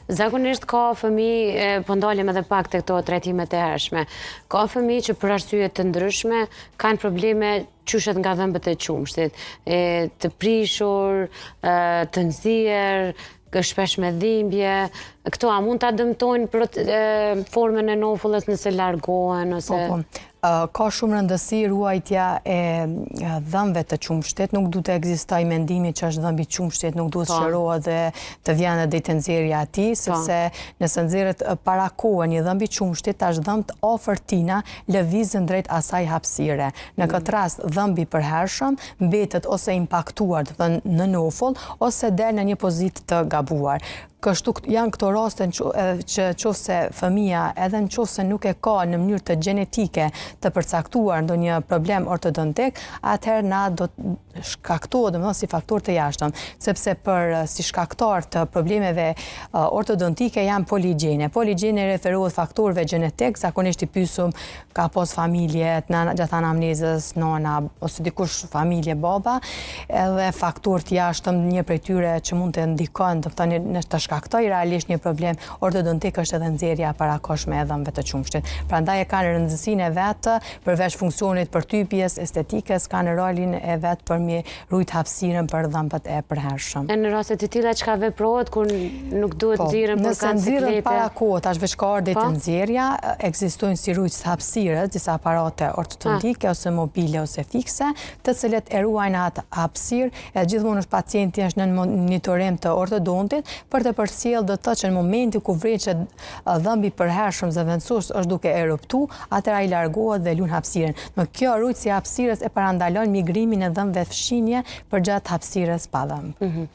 Zakonisht ka fëmijë, po ndalim edhe pak të këto trajtimet e hershme. Ka fëmijë që për arsye të ndryshme kanë probleme qyshet nga dhëmbët e qumshtit, të prishur, të nxjerr, shpesh me dhimbje. Këto a mund ta dëmtojnë formën e nofullës nëse largohen ose... Ka shumë rëndësi ruajtja e dhëmbëve të qumshtit, nuk duhet të ekzistojë mendimi që është dhëmbi i qumshtit, nuk duhet të shërohet dhe të vjen edhe te nxjerrja e tij, sepse nëse nxjerret para kohë një dhëmb i qumshtit, tash dhëmbët afër tina lëvizën drejt asaj hapësire. Në këtë rast dhëmbi i përhershëm mbetet ose impaktuar, do të thënë në nofull, ose del në një pozitë të gabuar. Kështu janë këto raste që qofse fëmia edhe në qofse nuk e ka në mënyrë të gjenetike të përcaktuar ndonjë problem ortodontik, atëherë na do të shkaktohet domethënë si faktor të jashtëm, sepse si shkaktar të problemeve ortodontike janë poligjene. Poligjene referohet faktorëve gjenetik, zakonisht i pyesum ka pas familje gjatë anamnezës, nana ose dikush familje baba, edhe faktor të jashtëm, një prej tyre që mund të ndikojnë, do të thënë në të shkaktoj realisht një problem ortodontik është edhe nxjerrja parakoshme e dhëmbëve të qumshtit. Prandaj e kanë rëndësinë e vet, përveç funksionit përtypjes, estetikës, kanë rolin e vet për mi rujt hapësirën për dhëmbët e përhershëm. Në raste të tilla çka veprohet kur nuk duhet nxjerrën për nëse nxjerrën para kohë, tash veç ka ardhur të nxjerrja, ekzistojnë si rujtës hapësirës, disa aparate ortodontike ose mobile ose fikse, të cilët e ruajnë atë hapësirë, e gjithmonë është pacienti është në monitorim të ortodontit për të përcjellë do të thotë që në momentin ku vreqet dhëmbi i përhershëm zëvendësues është duke eruptu, atëra ai largohet dhe lun hapësirën. Në kjo rujtësi e hapësirës e parandalon migrimin e dhëmbëve fshinje përgjatë hapësirës pa dhëmbë.